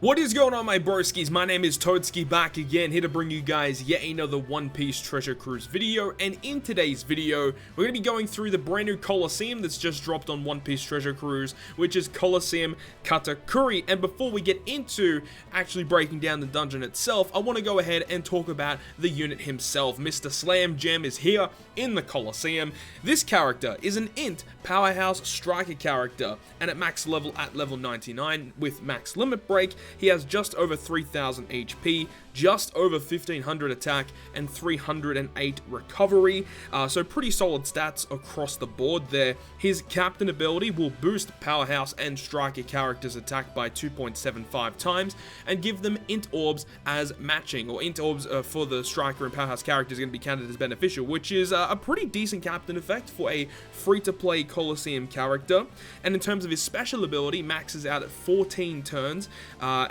What is going on, my broskiis? My name is Toadskii, back again, here to bring you guys yet another One Piece Treasure Cruise video. And in today's video, we're going to be going through the brand new Colosseum that's just dropped on One Piece Treasure Cruise, which is COLISEUM Katakuri. And before we get into actually breaking down the dungeon itself, I want to go ahead and talk about the unit himself. Mr. Slam Jam is here in the Colosseum. This character is an int powerhouse striker character, and at max level at level 99 with max limit break, he has just over 3000 HP, just over 1500 attack, and 308 recovery. So pretty solid stats across the board there. His captain ability will boost powerhouse and striker characters' attack by 2.75 times and give them int orbs as matching, or int orbs for the striker and powerhouse characters are going to be counted as beneficial, which is a pretty decent captain effect for a free-to-play Colosseum character. And in terms of his special ability, maxes out at 14 turns.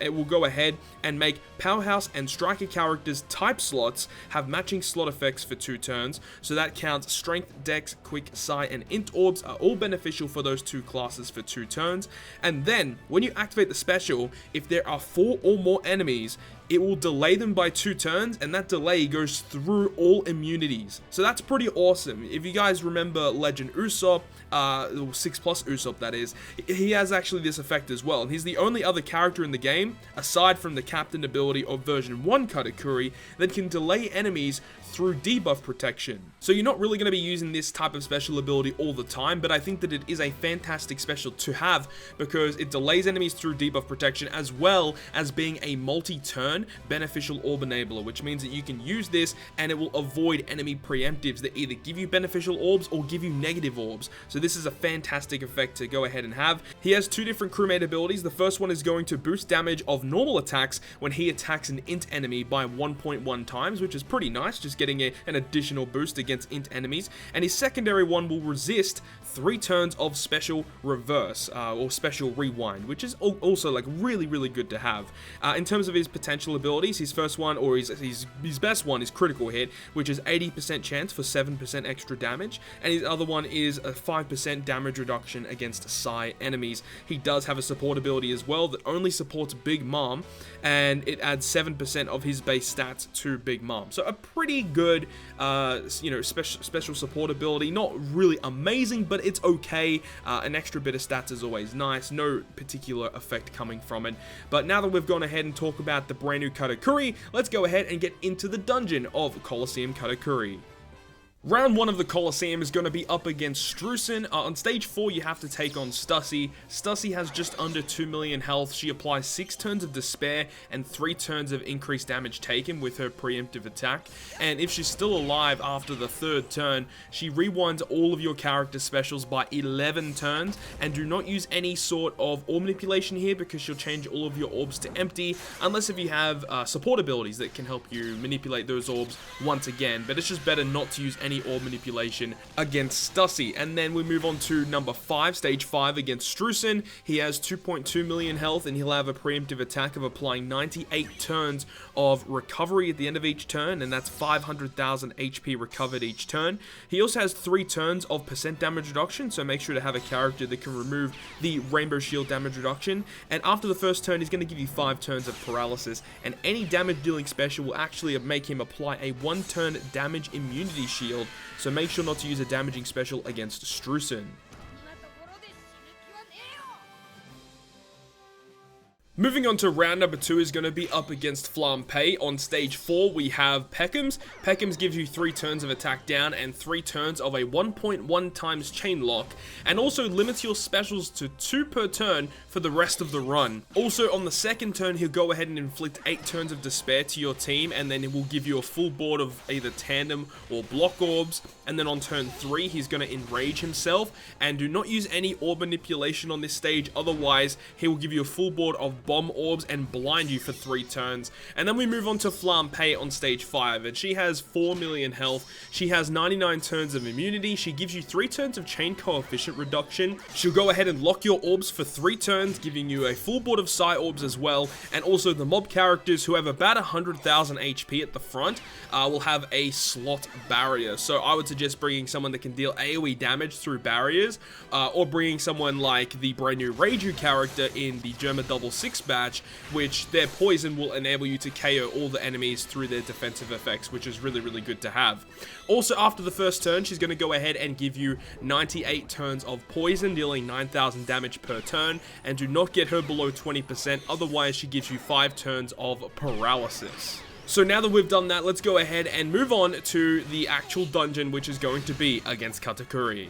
It will go ahead and make powerhouse and striker characters type slots have matching slot effects for 2 turns, so that counts strength, dex, quick, psi, and int orbs are all beneficial for those 2 classes for 2 turns. And then when you activate the special, if there are 4 or more enemies, it will delay them by 2 turns, and that delay goes through all immunities. So that's pretty awesome. If you guys remember Legend Usopp, 6 plus Usopp that is, he has actually this effect as well, and he's the only other character in the game, aside from the captain ability of version 1 Katakuri, that can delay enemies through debuff protection. So you're not really going to be using this type of special ability all the time, but I think that it is a fantastic special to have because it delays enemies through debuff protection, as well as being a multi-turn beneficial orb enabler, which means that you can use this and it will avoid enemy preemptives that either give you beneficial orbs or give you negative orbs. So this is a fantastic effect to go ahead and have. He has 2 different crewmate abilities. The first one is going to boost damage of normal attacks when he attacks an int enemy by 1.1 times, which is pretty nice, just getting an additional boost against int enemies. And his secondary one will resist 3 turns of special reverse or special rewind, which is also like really good to have. In terms of his potential abilities, his first one, or his best one, is critical hit, which is 80% chance for 7% extra damage, and his other one is a 5% damage reduction against psi enemies. He does have a support ability as well that only supports Big Mom, and it adds 7% of his base stats to Big Mom. So a pretty good special support ability. Not really amazing, but it's okay. An extra bit of stats is always nice. No particular effect coming from it. But now that we've gone ahead and talked about the brand new Katakuri, let's go ahead and get into the dungeon of COLISEUM Katakuri. Round 1 of the Colosseum is going to be up against Xistens. On stage 4, you have to take on Stussy. Stussy has just under 2 million health. She applies 6 turns of despair and 3 turns of increased damage taken with her preemptive attack. And if she's still alive after the 3rd turn, she rewinds all of your character specials by 11 turns. And do not use any sort of orb manipulation here, because she'll change all of your orbs to empty, unless if you have support abilities that can help you manipulate those orbs once again. But it's just better not to use any orb manipulation against Stussy. And then we move on to number 5, stage 5 against Xistens. He has 2.2 million health, and he'll have a preemptive attack of applying 98 turns of recovery at the end of each turn, and that's 500,000 HP recovered each turn. He also has 3 turns of percent damage reduction, so make sure to have a character that can remove the rainbow shield damage reduction. And after the first turn, he's going to give you 5 turns of paralysis, and any damage dealing special will actually make him apply a 1-turn damage immunity shield. So make sure not to use a damaging special against Xistens. Moving on to round number 2 is going to be up against Flampe. On stage 4, we have Peckham's. Peckham's gives you 3 turns of attack down and 3 turns of a 1.1 times chain lock, and also limits your specials to 2 per turn for the rest of the run. Also, on the 2nd turn, he'll go ahead and inflict 8 turns of despair to your team, and then it will give you a full board of either tandem or block orbs. And then on turn 3, he's going to enrage himself, and do not use any orb manipulation on this stage, otherwise he will give you a full board of bomb orbs and blind you for 3 turns. And then we move on to Flampe on stage 5, and she has 4 million health. She has 99 turns of immunity. She gives you 3 turns of chain coefficient reduction. She'll go ahead and lock your orbs for 3 turns, giving you a full board of psi orbs as well. And also the mob characters who have about 100,000 HP at the front will have a slot barrier. So I would suggest bringing someone that can deal AoE damage through barriers, or bringing someone like the brand new Reiju character in the Germa 6 6 batch, which their poison will enable you to KO all the enemies through their defensive effects, which is really, really good to have. Also, after the first turn, she's going to go ahead and give you 98 turns of poison, dealing 9,000 damage per turn, and do not get her below 20%, otherwise she gives you 5 turns of paralysis. So now that we've done that, let's go ahead and move on to the actual dungeon, which is going to be against Katakuri.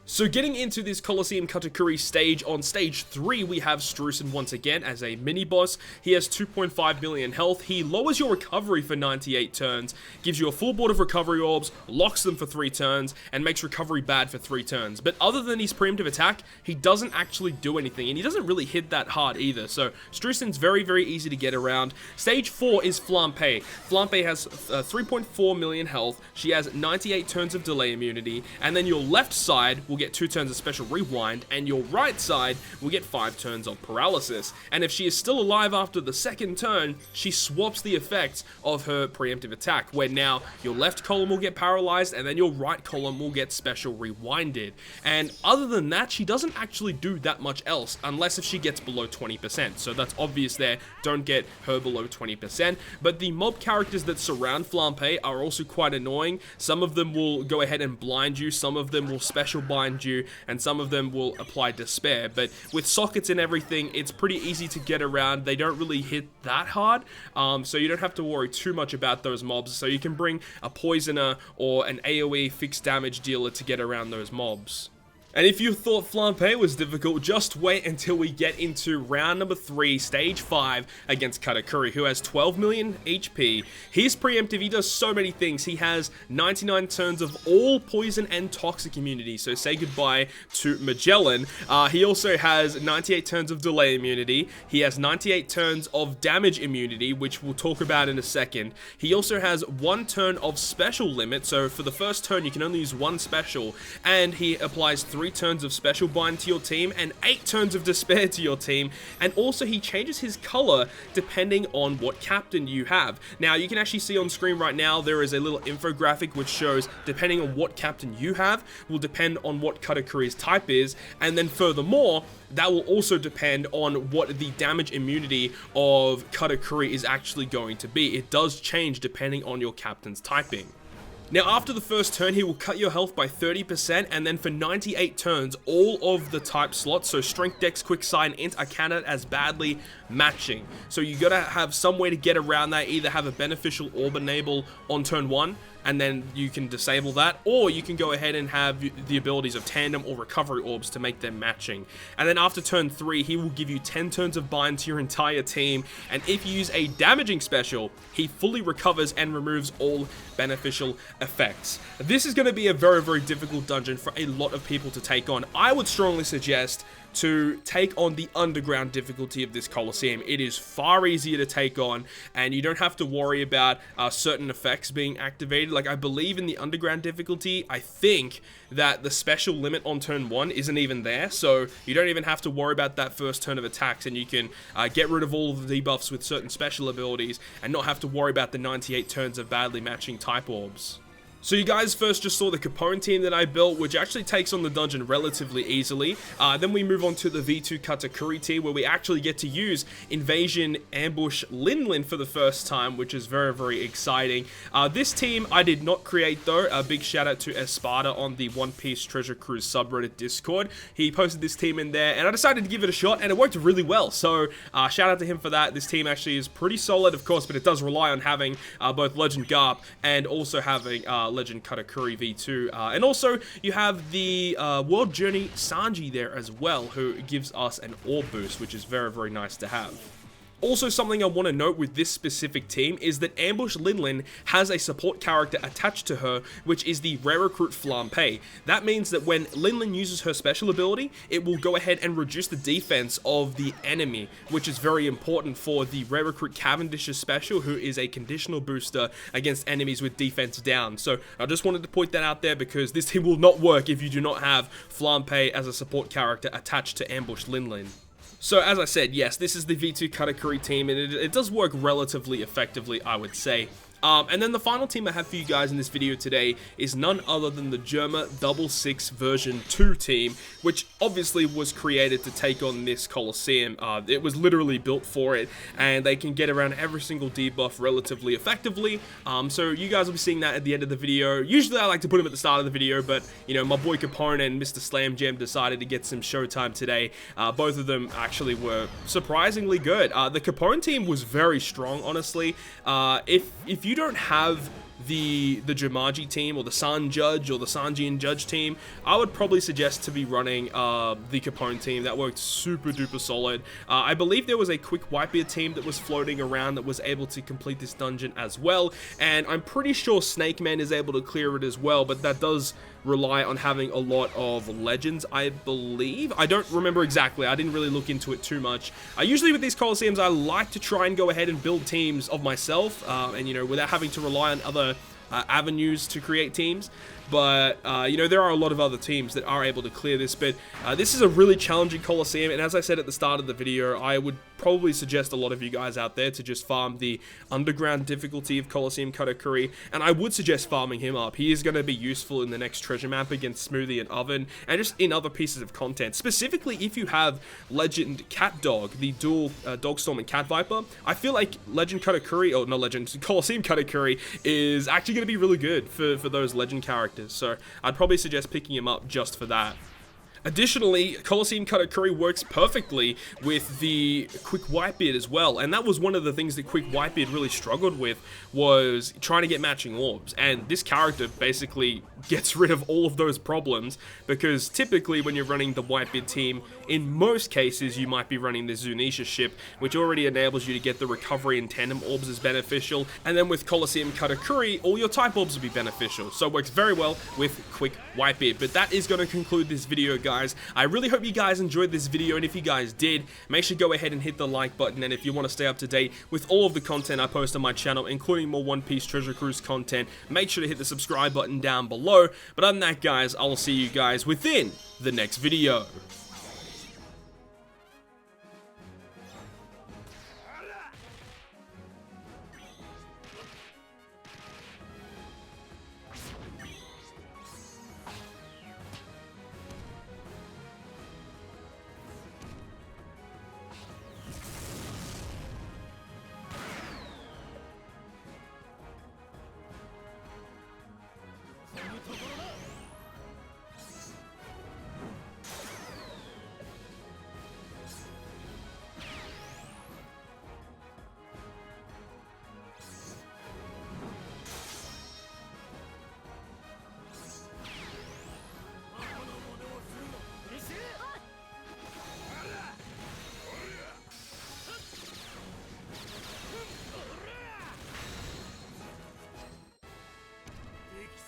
So getting into this COLISEUM Katakuri stage, on stage 3 we have Xistens once again as a mini-boss. He has 2.5 million health, he lowers your recovery for 98 turns, gives you a full board of recovery orbs, locks them for 3 turns, and makes recovery bad for 3 turns. But other than his preemptive attack, he doesn't actually do anything, and he doesn't really hit that hard either. So Xistens very, very easy to get around. Stage 4 is Flampe. Flampe has 3.4 million health, she has 98 turns of delay immunity, and then your left side will get 2 turns of special rewind, and your right side will get 5 turns of paralysis. And if she is still alive after the second turn, she swaps the effects of her preemptive attack, where now your left column will get paralyzed and then your right column will get special rewinded. And other than that, she doesn't actually do that much else, unless if she gets below 20%. So that's obvious there, don't get her below 20%. But the mob characters that surround Flampe are also quite annoying. Some of them will go ahead and blind you, some of them will special bind you, and some of them will apply despair. But with sockets and everything, it's pretty easy to get around. They don't really hit that hard, so you don't have to worry too much about those mobs. So you can bring a poisoner or an AoE fixed damage dealer to get around those mobs. And if you thought Flampe was difficult, just wait until we get into round number 3, stage 5, against Katakuri, who has 12 million HP. He's preemptive, he does so many things. He has 99 turns of all poison and toxic immunity, so say goodbye to Magellan. He also has 98 turns of delay immunity. He has 98 turns of damage immunity, which we'll talk about in a second. He also has 1 turn of special limit, so for the first turn you can only use 1 special, and he applies 3 turns of special bind to your team and 8 turns of despair to your team. And also he changes his color depending on what captain you have. Now you can actually see on screen right now there is a little infographic which shows depending on what captain you have will depend on what Katakuri's type is, and then furthermore that will also depend on what the damage immunity of Katakuri is actually going to be. It does change depending on your captain's typing. Now, after the first turn, he will cut your health by 30%, and then for 98 turns, all of the type slots, so Strength, Dex, Quick Sight, and Int, are counted as badly matching. So you gotta have some way to get around that, either have a beneficial orb enable on turn 1, and then you can disable that, or you can go ahead and have the abilities of tandem or recovery orbs to make them matching. And then after turn 3, he will give you 10 turns of bind to your entire team, and if you use a damaging special, he fully recovers and removes all beneficial effects. This is going to be a very, very difficult dungeon for a lot of people to take on. I would strongly suggest to take on the underground difficulty of this Colosseum. It is far easier to take on, and you don't have to worry about certain effects being activated. Like, I believe in the underground difficulty, I think that the special limit on turn 1 isn't even there, so you don't even have to worry about that first turn of attacks, and you can get rid of all of the debuffs with certain special abilities and not have to worry about the 98 turns of badly matching type orbs. So you guys first just saw the Capone team that I built, which actually takes on the dungeon relatively easily. Then we move on to the V2 Katakuri team, where we actually get to use Invasion Ambush Linlin for the first time, which is very, very exciting. This team I did not create though. A big shout out to Espada on the One Piece Treasure Cruise subreddit Discord. He posted this team in there, and I decided to give it a shot, and it worked really well. So shout out to him for that. This team actually is pretty solid, of course, but it does rely on having both Legend Garp and also having Legend Katakuri V2, and also you have the World Journey Sanji there as well, who gives us an orb boost, which is very, very nice to have. Also, something I want to note with this specific team is that Ambush Linlin has a support character attached to her, which is the rare recruit Flampe. That means that when Linlin uses her special ability, it will go ahead and reduce the defense of the enemy, which is very important for the rare recruit Cavendish's special, who is a conditional booster against enemies with defense down. So I just wanted to point that out there, because this team will not work if you do not have Flampe as a support character attached to Ambush Linlin. So as I said, yes, this is the V2 Katakuri team, and it does work relatively effectively, I would say. And then the final team I have for you guys in this video today is none other than the Germa 66 version 2 team, which obviously was created to take on this Colosseum. It was literally built for it, and they can get around every single debuff relatively effectively. So you guys will be seeing that at the end of the video. Usually I like to put them at the start of the video, but you know, my boy Capone and Mr. Slam Jam decided to get some showtime today. Both of them actually were surprisingly good. The Capone team was very strong, honestly. If you don't have the Jumanji team or the San Judge or the Sanji and Judge team, I would probably suggest to be running the Capone team. That worked super duper solid. I believe there was a quick Whitebeard team that was floating around that was able to complete this dungeon as well, and I'm pretty sure Snake Man is able to clear it as well, but that does rely on having a lot of legends, I believe. I don't remember exactly. I didn't really look into it too much. Usually with these Colosseums, I like to try and go ahead and build teams of myself, and you know, without having to rely on other avenues to create teams. But, you know, there are a lot of other teams that are able to clear this, but this is a really challenging Colosseum, and as I said at the start of the video, I would probably suggest a lot of you guys out there to just farm the underground difficulty of COLISEUM KATAKURI, and I would suggest farming him up. He is going to be useful in the next treasure map against Smoothie and Oven, and just in other pieces of content. Specifically, if you have Legend Cat Dog, the dual Dogstorm and Cat Viper, I feel like Legend Katakuri, or not Legend, COLISEUM KATAKURI is actually going to be really good for those Legend characters. So I'd probably suggest picking him up just for that. Additionally, COLISEUM KATAKURI works perfectly with the Quick Whitebeard as well, and that was one of the things that Quick Whitebeard really struggled with, was trying to get matching orbs, and this character basically gets rid of all of those problems, because typically when you're running the Whitebeard team, in most cases you might be running the Zunisha ship, which already enables you to get the recovery and tandem orbs as beneficial, and then with COLISEUM KATAKURI, all your type orbs will be beneficial, so it works very well with Quick Whitebeard. But that is going to conclude this video, guys. I really hope you guys enjoyed this video, and if you guys did, make sure to go ahead and hit the like button, and if you want to stay up to date with all of the content I post on my channel, including more One Piece Treasure Cruise content, make sure to hit the subscribe button down below. But other than that, guys, I will see you guys within the next video.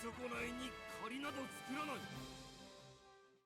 そこ内に仮など作らない。